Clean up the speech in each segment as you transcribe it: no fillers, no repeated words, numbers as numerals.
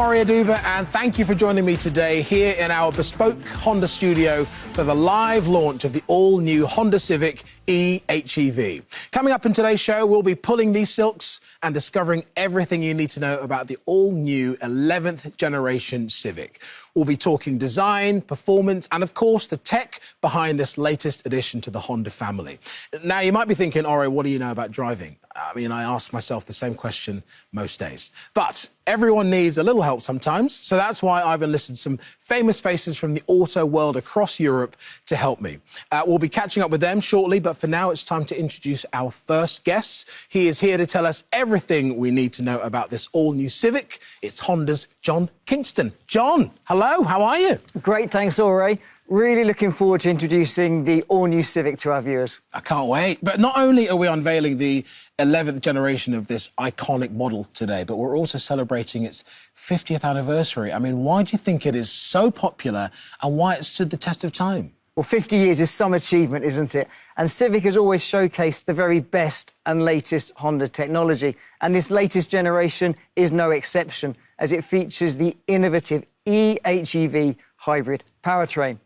Ori Aduba, and thank you for joining me today here in our bespoke Honda studio for the live launch of the all-new Honda Civic eHEV. Coming up in today's show, we'll be pulling these silks and discovering everything you need to know about the all-new 11th generation Civic. We'll be talking design, performance, and of course, the tech behind this latest addition to the Honda family. Now, you might be thinking, Ori, what do you know about driving? I mean, I ask myself the same question most days. But everyone needs a little help sometimes, so that's why I've enlisted some famous faces from the auto world across Europe to help me. We'll be catching up with them shortly, but for now, it's time to introduce our first guest. He is here to tell us everything we need to know about this all-new Civic. It's Honda's John Kingston. John, hello, how are you? Great, thanks, Ori. Really looking forward to introducing the all-new Civic to our viewers. I can't wait. But not only are we unveiling the 11th generation of this iconic model today, but we're also celebrating its 50th anniversary. I mean, why do you think it is so popular and why it stood the test of time? Well, 50 years is some achievement, isn't it? And Civic has always showcased the very best and latest Honda technology. And this latest generation is no exception, as it features the innovative eHEV hybrid powertrain.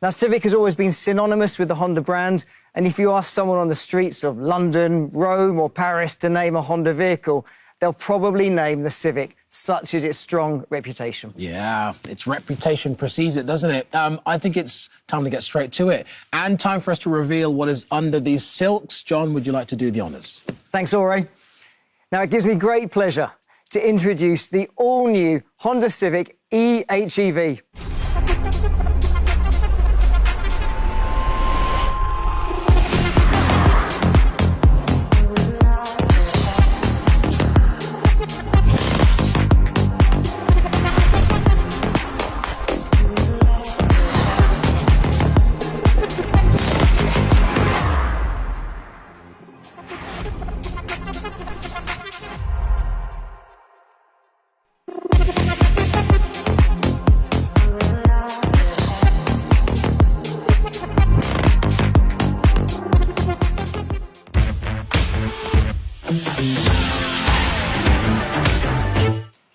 Now, Civic has always been synonymous with the Honda brand, and if you ask someone on the streets of London, Rome or Paris to name a Honda vehicle, they'll probably name the Civic, such is its strong reputation. Yeah, its reputation precedes it, doesn't it? I think it's time to get straight to it, and time for us to reveal what is under these silks. John, would you like to do the honours? Thanks, Ori. Now, it gives me great pleasure to introduce the all-new Honda Civic eHEV.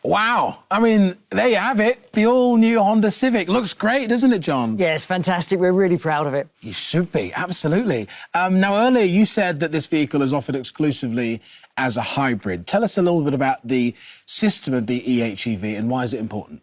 Wow. I mean, there you have it. The all-new Honda Civic. Looks great, doesn't it, John? Yeah, it's fantastic. We're really proud of it. You should be, absolutely. Now, earlier you said that this vehicle is offered exclusively as a hybrid. Tell us a little bit about the system of the eHEV and why is it important?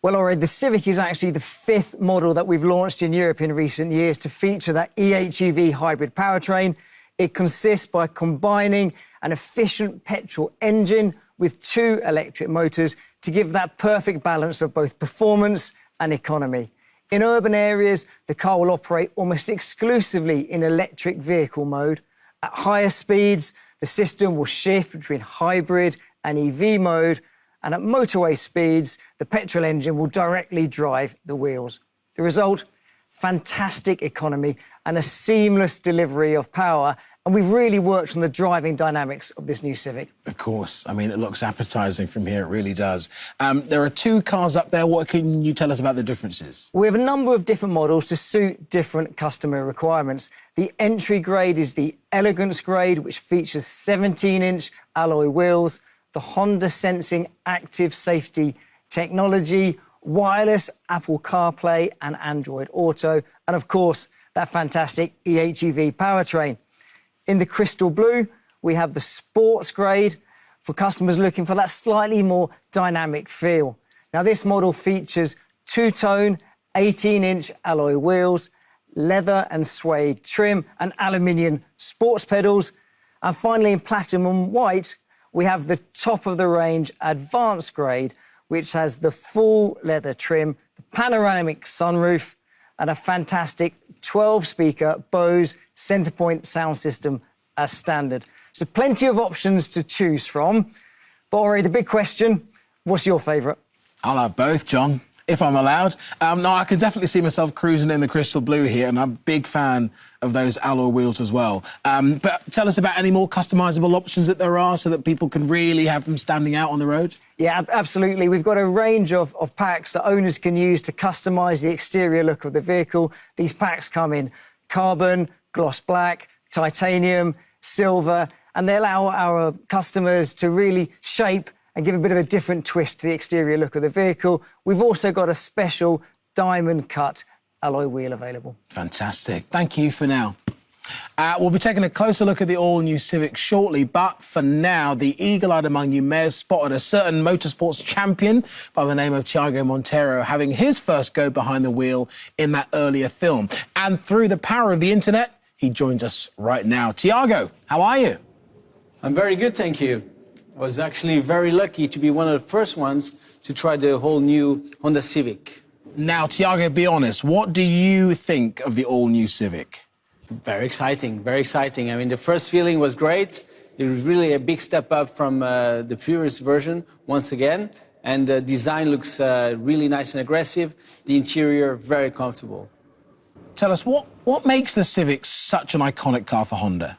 Well, Ori, the Civic is actually the 5th model that we've launched in Europe in recent years to feature that eHEV hybrid powertrain. It consists by combining an efficient petrol engine with 2 electric motors to give that perfect balance of both performance and economy. In urban areas, the car will operate almost exclusively in electric vehicle mode. At higher speeds, the system will shift between hybrid and EV mode, and at motorway speeds, the petrol engine will directly drive the wheels. The result? Fantastic economy and a seamless delivery of power. And we've really worked on the driving dynamics of this new Civic. Of course. I mean, it looks appetising from here, it really does. There are 2 cars up there. What can you tell us about the differences? We have a number of different models to suit different customer requirements. The entry grade is the Elegance grade, which features 17-inch alloy wheels, the Honda Sensing Active Safety technology, wireless Apple CarPlay and Android Auto, and of course, that fantastic eHEV powertrain. In the crystal blue, we have the sports grade for customers looking for that slightly more dynamic feel. Now, this model features 2-tone, 18-inch alloy wheels, leather and suede trim, and aluminium sports pedals. And finally, in platinum white, we have the top-of-the-range advanced grade, which has the full leather trim, the panoramic sunroof, and a fantastic 12-speaker Bose centre-point sound system as standard. So plenty of options to choose from. But, Ori, the big question, what's your favourite? I'll have both, John, if I'm allowed. No, I can definitely see myself cruising in the crystal blue here, and I'm a big fan of those alloy wheels as well. But tell us about any more customisable options that there are so that people can really have them standing out on the road. Yeah, absolutely. We've got a range of packs that owners can use to customise the exterior look of the vehicle. These packs come in carbon, gloss black, titanium, silver, and they allow our customers to really shape and give a bit of a different twist to the exterior look of the vehicle. We've also got a special diamond cut alloy wheel available. Fantastic. Thank you for now. We'll be taking a closer look at the all-new Civic shortly, but for now, the eagle-eyed among you may have spotted a certain motorsports champion by the name of Thiago Monteiro having his first go behind the wheel in that earlier film. And through the power of the internet, he joins us right now. Thiago, how are you? I'm very good, thank you. I was actually very lucky to be one of the first ones to try the whole new Honda Civic. Now, Thiago, be honest, what do you think of the all-new Civic? Very exciting, very exciting. I mean, the first feeling was great. It was really a big step up from the previous version, once again. And the design looks really nice and aggressive. The interior, very comfortable. Tell us, what makes the Civic such an iconic car for Honda?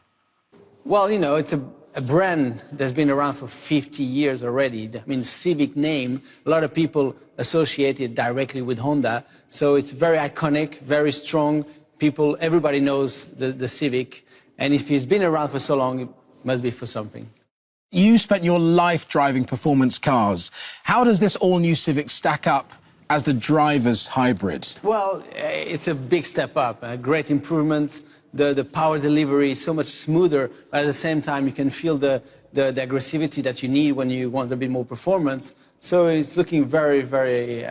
Well, you know, it's a brand that's been around for 50 years already. I mean, Civic name, a lot of people associate it directly with Honda. So it's very iconic, very strong. Everybody knows the Civic, and if it's been around for so long, it must be for something. You spent your life driving performance cars. How does this all-new Civic stack up as the driver's hybrid? Well, it's a big step up, great improvements. The power delivery is so much smoother, but at the same time, you can feel the aggressivity that you need when you want a bit more performance. So it's looking very, very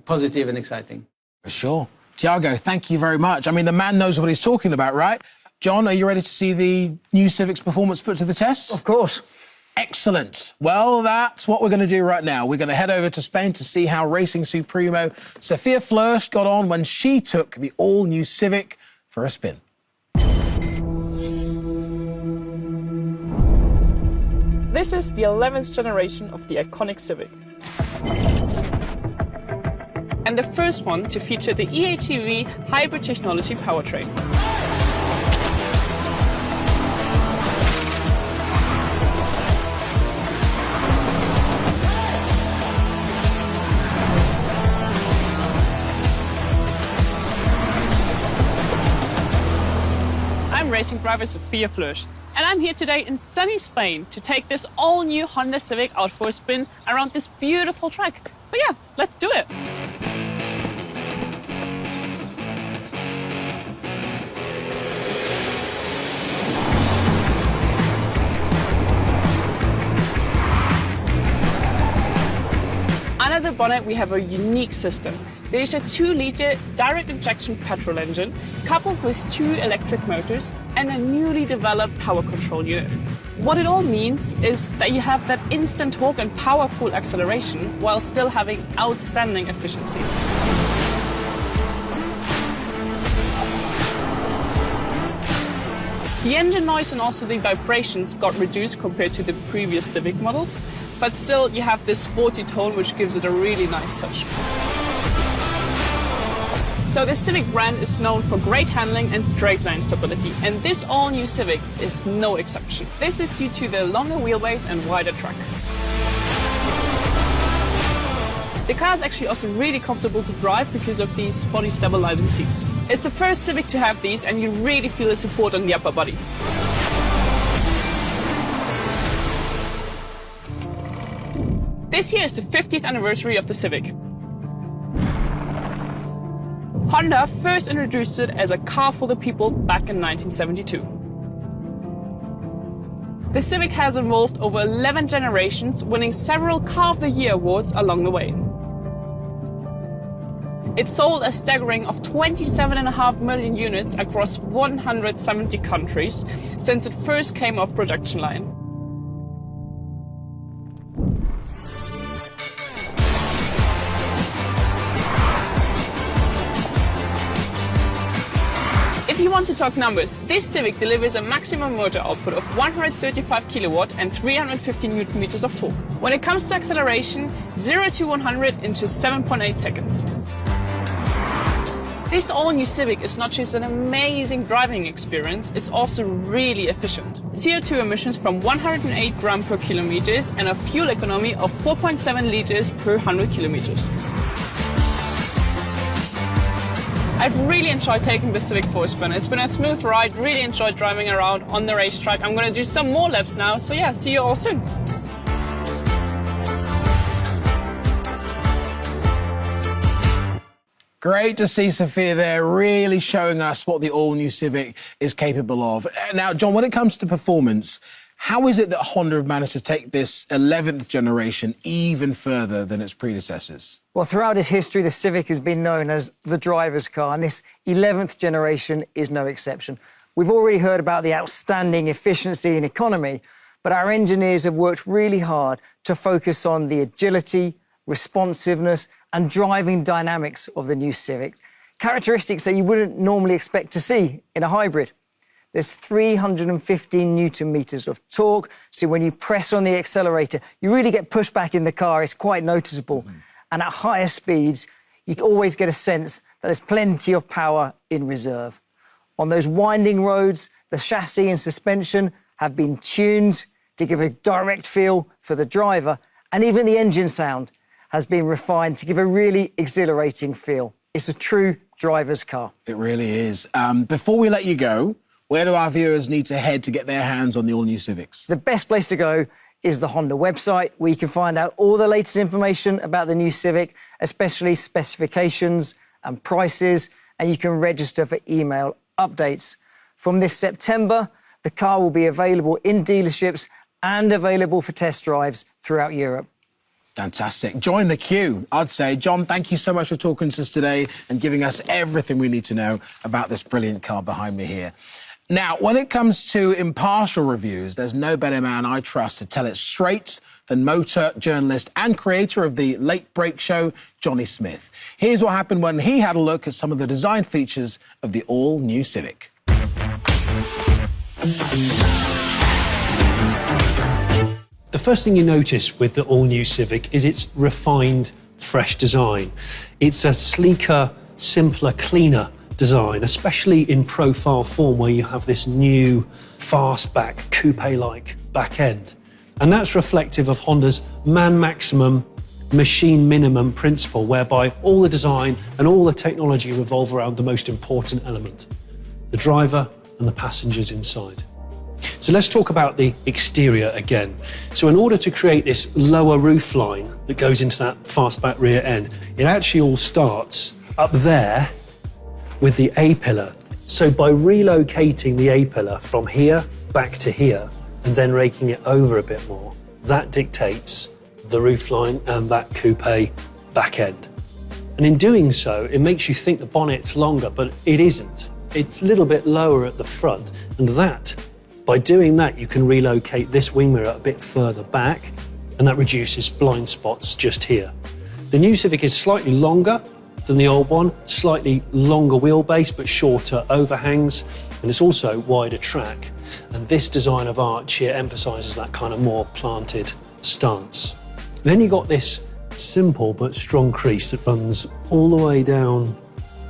positive and exciting. For sure. Thiago, thank you very much. I mean, the man knows what he's talking about, right? John, are you ready to see the new Civic's performance put to the test? Of course. Excellent. Well, that's what we're going to do right now. We're going to head over to Spain to see how Racing Supremo Sophia Flörsch got on when she took the all-new Civic for a spin. This is the 11th generation of the iconic Civic. And the first one to feature the eHEV hybrid technology powertrain. I'm racing driver Sophia Flörsch, and I'm here today in sunny Spain to take this all-new Honda Civic out for a spin around this beautiful track. So yeah, let's do it. Under the bonnet, we have a unique system. There is a 2-liter direct injection petrol engine coupled with 2 electric motors and a newly developed power control unit. What it all means is that you have that instant torque and powerful acceleration while still having outstanding efficiency. The engine noise and also the vibrations got reduced compared to the previous Civic models, but still you have this sporty tone which gives it a really nice touch. So the Civic brand is known for great handling and straight line stability, and this all-new Civic is no exception. This is due to the longer wheelbase and wider track. The car is actually also really comfortable to drive because of these body stabilizing seats. It's the first Civic to have these, and you really feel the support on the upper body. This year is the 50th anniversary of the Civic. Honda first introduced it as a car for the people back in 1972. The Civic has evolved over 11 generations, winning several Car of the Year awards along the way. It sold a staggering of 27.5 million units across 170 countries since it first came off production line. If you want to talk numbers, this Civic delivers a maximum motor output of 135 kilowatt and 350 newton meters of torque. When it comes to acceleration, 0 to 100 in just 7.8 seconds. This all-new Civic is not just an amazing driving experience, it's also really efficient. CO2 emissions from 108 grams per kilometers and a fuel economy of 4.7 liters per 100 kilometers. I've really enjoyed taking the Civic for a spin. It's been a smooth ride, really enjoyed driving around on the racetrack. I'm going to do some more laps now, so yeah, see you all soon. Great to see Sophia there, really showing us what the all-new Civic is capable of. Now, John, when it comes to performance, how is it that Honda have managed to take this 11th generation even further than its predecessors? Well, throughout its history, the Civic has been known as the driver's car, and this 11th generation is no exception. We've already heard about the outstanding efficiency and economy, but our engineers have worked really hard to focus on the agility, responsiveness, and driving dynamics of the new Civic, characteristics that you wouldn't normally expect to see in a hybrid. There's 315 Newton meters of torque, so when you press on the accelerator, you really get pushed back in the car. It's quite noticeable. And at higher speeds, you always get a sense that there's plenty of power in reserve. On those winding roads, the chassis and suspension have been tuned to give a direct feel for the driver, and even the engine sound has been refined to give a really exhilarating feel. It's a true driver's car. It really is. Before we let you go, where do our viewers need to head to get their hands on the all-new Civics? The best place to go is the Honda website, where you can find out all the latest information about the new Civic, especially specifications and prices, and you can register for email updates. From this September, the car will be available in dealerships and available for test drives throughout Europe. Fantastic. Join the queue, I'd say. John, thank you so much for talking to us today and giving us everything we need to know about this brilliant car behind me here. Now, when it comes to impartial reviews, there's no better man I trust to tell it straight than motor journalist and creator of the Late Break Show, Johnny Smith. Here's what happened when he had a look at some of the design features of the all-new Civic. The first thing you notice with the all-new Civic is its refined, fresh design. It's a sleeker, simpler, cleaner design, especially in profile form where you have this new fastback, coupe-like back end. And that's reflective of Honda's man maximum, machine minimum principle, whereby all the design and all the technology revolve around the most important element, the driver and the passengers inside. So let's talk about the exterior again. So in order to create this lower roof line that goes into that fastback rear end, it actually all starts up there with the A-pillar. So by relocating the A-pillar from here back to here and then raking it over a bit more, that dictates the roof line and that coupe back end. And in doing so, it makes you think the bonnet's longer, but it isn't. It's a little bit lower at the front, and by doing that, you can relocate this wing mirror a bit further back, and that reduces blind spots just here. The new Civic is slightly longer than the old one, slightly longer wheelbase, but shorter overhangs, and it's also wider track. And this design of arch here emphasises that kind of more planted stance. Then you got this simple but strong crease that runs all the way down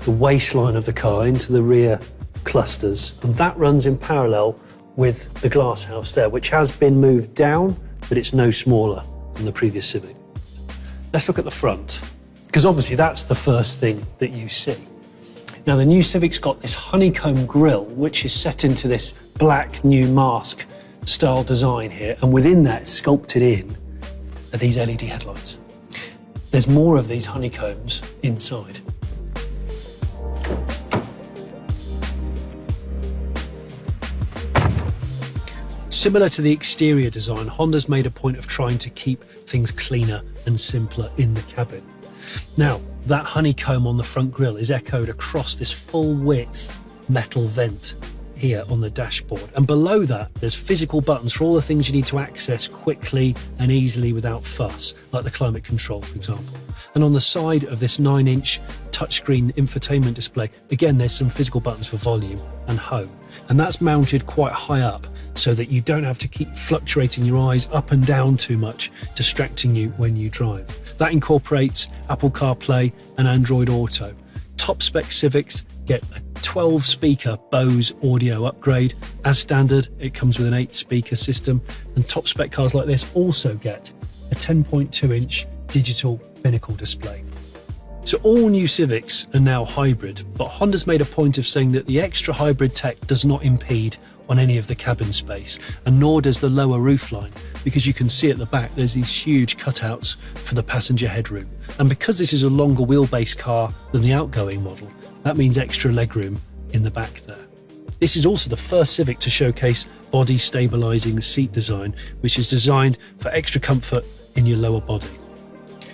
the waistline of the car into the rear clusters, and that runs in parallel with the glass house there, which has been moved down, but it's no smaller than the previous Civic. Let's look at the front, because obviously that's the first thing that you see. Now, the new Civic's got this honeycomb grille, which is set into this black new mask style design here, and within that, sculpted in, are these LED headlights. There's more of these honeycombs inside. Similar to the exterior design, Honda's made a point of trying to keep things cleaner and simpler in the cabin. Now, that honeycomb on the front grille is echoed across this full width metal vent here on the dashboard. And below that, there's physical buttons for all the things you need to access quickly and easily without fuss, like the climate control, for example. And on the side of this 9-inch touchscreen infotainment display, again, there's some physical buttons for volume and home. And that's mounted quite high up so that you don't have to keep fluctuating your eyes up and down too much, distracting you when you drive. That incorporates Apple CarPlay and Android Auto. Top spec Civics get a 12-speaker Bose audio upgrade. As standard, it comes with an 8-speaker system, and top spec cars like this also get a 10.2-inch digital binnacle display. So all new Civics are now hybrid, but Honda's made a point of saying that the extra hybrid tech does not impede on any of the cabin space, and nor does the lower roofline, because you can see at the back there's these huge cutouts for the passenger headroom. And because this is a longer wheelbase car than the outgoing model, that means extra legroom in the back there. This is also the first Civic to showcase body stabilising seat design, which is designed for extra comfort in your lower body.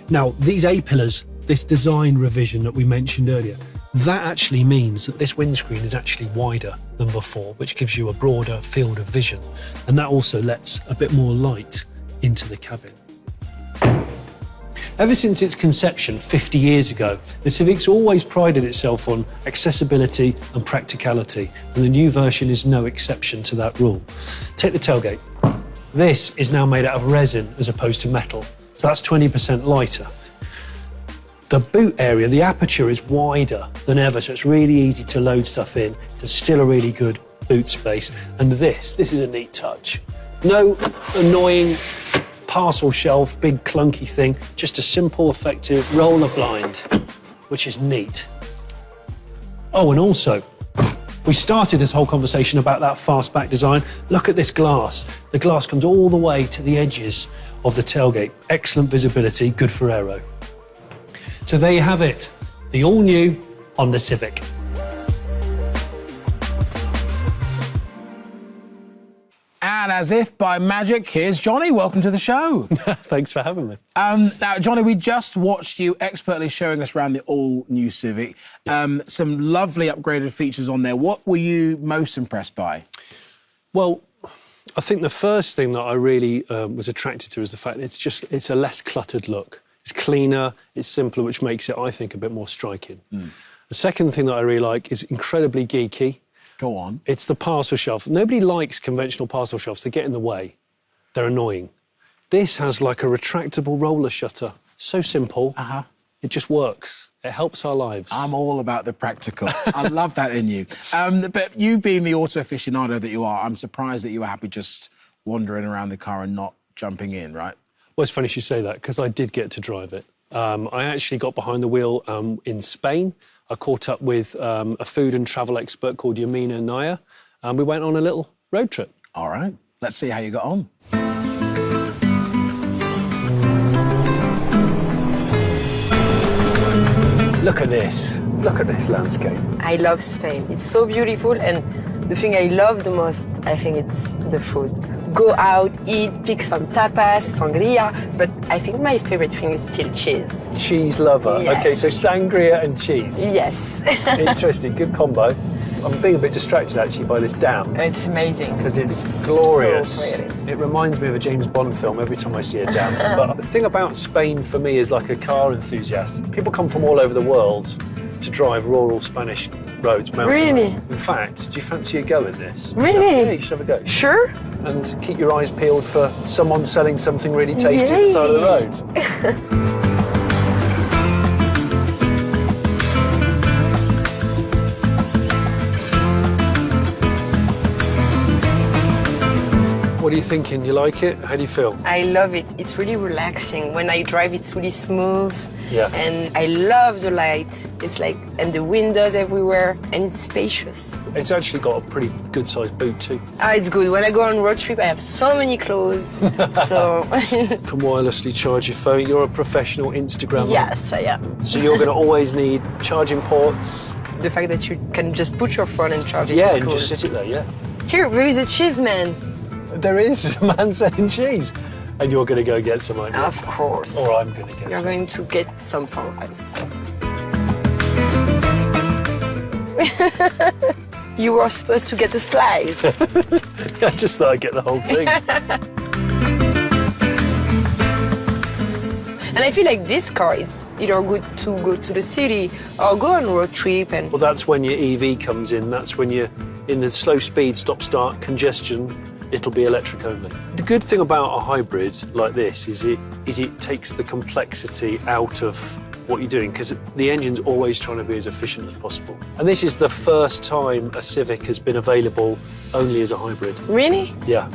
Now, these A-pillars, this design revision that we mentioned earlier, that actually means that this windscreen is actually wider than before, which gives you a broader field of vision. And that also lets a bit more light into the cabin. Ever since its conception 50 years ago, the Civic's always prided itself on accessibility and practicality, and the new version is no exception to that rule. Take the tailgate. This is now made out of resin as opposed to metal, so that's 20% lighter. The boot area, the aperture is wider than ever, so it's really easy to load stuff in. It's still a really good boot space. And this is a neat touch. No annoying parcel shelf, big clunky thing, just a simple, effective roller blind, which is neat. Oh, and also, we started this whole conversation about that fastback design. Look at this glass. The glass comes all the way to the edges of the tailgate. Excellent visibility, good for aero. So there you have it, the all-new Honda Civic. And as if by magic, here's Johnny. Welcome to the show. Thanks for having me. Now, Johnny, we just watched you expertly showing us around the all-new Civic. Some lovely upgraded features on there. What were you most impressed by? Well, I think the first thing that I really was attracted to is the fact that it's a less cluttered look. It's cleaner, it's simpler, which makes it, I think, a bit more striking. The second thing that I really like is incredibly geeky. Go on. It's the parcel shelf. Nobody likes conventional parcel shelves. They get in the way. They're annoying. This has like a retractable roller shutter. So simple. It just works. It helps our lives. I'm all about the practical. I love that in you. But you being the auto aficionado that you are, I'm surprised that you were happy just wandering around the car and not jumping in, right? Well, it's funny you say that, because I did get to drive it. I actually got behind the wheel in Spain. I caught up with a food and travel expert called Yamina Naya, and we went on a little road trip. All right, let's see how you got on. Look at this landscape. I love Spain. It's so beautiful, and the thing I love the most, I think it's the food. Go out, eat, pick some tapas, sangria, but I think my favorite thing is still cheese. Cheese lover. Yes. Okay, so sangria and cheese. Yes. Interesting, good combo. I'm being a bit distracted actually by this dam. It's amazing. Because it's glorious. So pretty. It reminds me of a James Bond film every time I see a dam. But the thing about Spain for me is like a car enthusiast. People come from all over the world to drive rural Spanish roads, mountain Really? roads. In fact, do you fancy a go in this? Really? Yeah, you should have a go. Sure? And keep your eyes peeled for someone selling something really tasty at the side of the road. What are you thinking? You like it? How do you feel? I love it. It's really relaxing. When I drive, it's really smooth. Yeah. And I love the light. It's like, and the windows everywhere, and it's spacious. It's actually got a pretty good sized boot too. It's good. When I go on road trip, I have so many clothes. So. Can wirelessly charge your phone. You're a professional Instagrammer. Yes, I am. So you're going to always need charging ports. The fact that you can just put your phone and charge it Yeah, is and cool. just sit it there, yeah. Here, where is a cheese man? There is a man selling cheese. And you're going to go get some, aren't you? Of course. Or I'm going to get You're some. going to get some for us. You were supposed to get a slice. I just thought I'd get the whole thing. And I feel like this car, it's either good to go to the city or go on road trip. And Well, that's when your EV comes in. That's when you're in the slow speed, stop-start, congestion. It'll be electric only. The good thing about a hybrid like this is it takes the complexity out of what you're doing, because the engine's always trying to be as efficient as possible. And this is the first time a Civic has been available only as a hybrid. really? Yeah.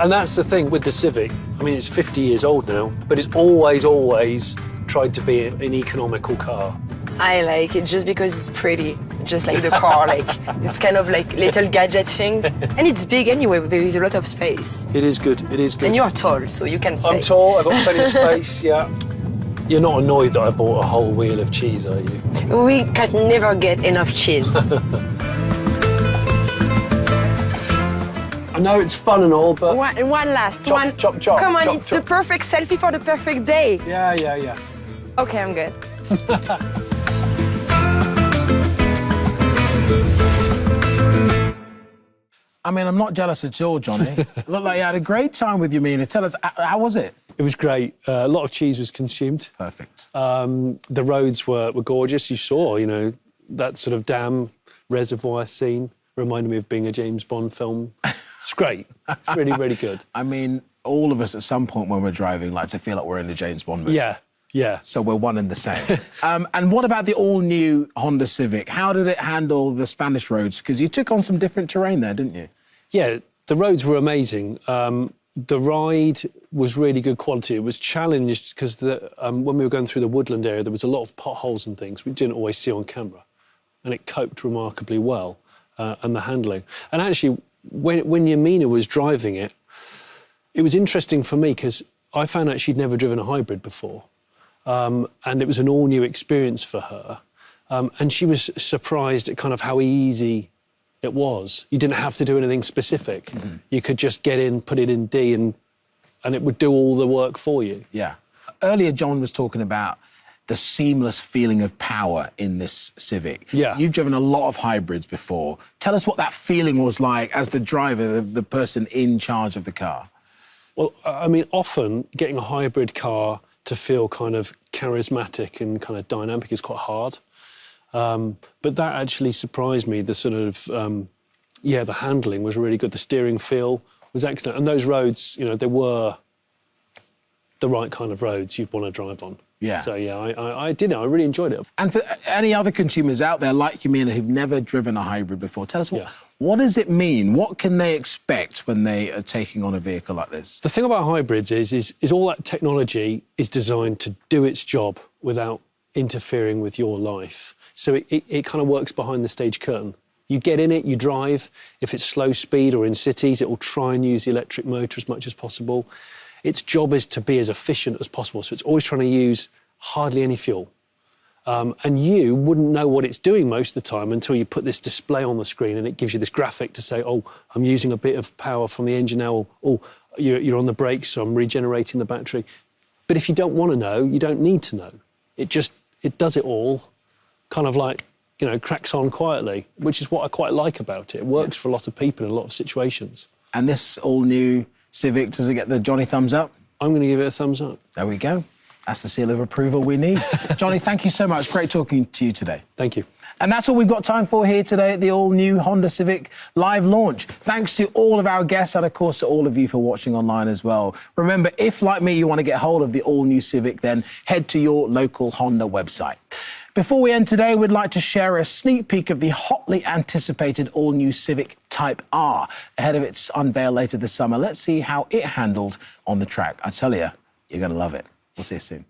And that's the thing with the Civic. I mean, it's 50 years old now, but it's always tried to be an economical car. I like it just because it's pretty. just like the car. Like it's kind of like little gadget thing, and it's big anyway. There is a lot of space. It is good. It is good. And you are tall, so you can say. I'm tall. I've got plenty of space. Yeah. You're not annoyed that I bought a whole wheel of cheese, are you? We can never get enough cheese. I know it's fun and all, but One last Chop, one. chop, chop, Come on, chop, it's chop. the perfect selfie for the perfect day. yeah. Okay, I'm good. I mean, I'm not jealous at all, Johnny. Looked like you had a great time with your Mina. Tell us, how was it? It was great. A lot of cheese was consumed. Perfect. The roads were gorgeous. You saw, you know, that sort of dam reservoir scene reminded me of being a James Bond film. It's great. It's really, really good. I mean, all of us at some point when we're driving like to feel like we're in the James Bond movie. Yeah. So we're one and the same. And what about the all-new Honda Civic? How did it handle the Spanish roads? Because you took on some different terrain there, didn't you? Yeah, the roads were amazing. The ride was really good quality. It was challenged because when we were going through the woodland area, there was a lot of potholes and things we didn't always see on camera. And it coped remarkably well, and the handling. And actually, when Yamina was driving it, it was interesting for me because I found out she'd never driven a hybrid before. And it was an all-new experience for her. And she was surprised at kind of how easy it was. You didn't have to do anything specific. Mm-hmm. You could just get in, put it in D, and it would do all the work for you. Yeah. Earlier, John was talking about the seamless feeling of power in this Civic. Yeah. You've driven a lot of hybrids before. Tell us what that feeling was like as the driver, the person in charge of the car. Well, I mean, often getting a hybrid car to feel kind of charismatic and kind of dynamic is quite hard. But that actually surprised me. The sort of, the handling was really good. The steering feel was excellent. And those roads, you know, they were the right kind of roads you'd want to drive on. Yeah. So, yeah, I did it. I really enjoyed it. And for any other consumers out there like Yamina who've never driven a hybrid before, tell us what does it mean? What can they expect when they are taking on a vehicle like this? The thing about hybrids is all that technology is designed to do its job without interfering with your life. So it kind of works behind the stage curtain. You get in it, you drive. If it's slow speed or in cities, it will try and use the electric motor as much as possible. Its job is to be as efficient as possible. So it's always trying to use hardly any fuel. And you wouldn't know what it's doing most of the time until you put this display on the screen and it gives you this graphic to say, oh, I'm using a bit of power from the engine now, or oh, you're on the brakes, so I'm regenerating the battery. But if you don't want to know, you don't need to know. It does it all, kind of like, you know, cracks on quietly, which is what I quite like about it. It works for a lot of people in a lot of situations. And this all-new Civic, does it get the Johnny thumbs up? I'm going to give it a thumbs up. There we go. That's the seal of approval we need. Johnny, thank you so much. Great talking to you today. Thank you. And that's all we've got time for here today at the all-new Honda Civic live launch. Thanks to all of our guests and, of course, to all of you for watching online as well. Remember, if, like me, you want to get hold of the all-new Civic, then head to your local Honda website. Before we end today, we'd like to share a sneak peek of the hotly anticipated all-new Civic Type R ahead of its unveil later this summer. Let's see how it handled on the track. I tell you, you're going to love it. We'll see you soon.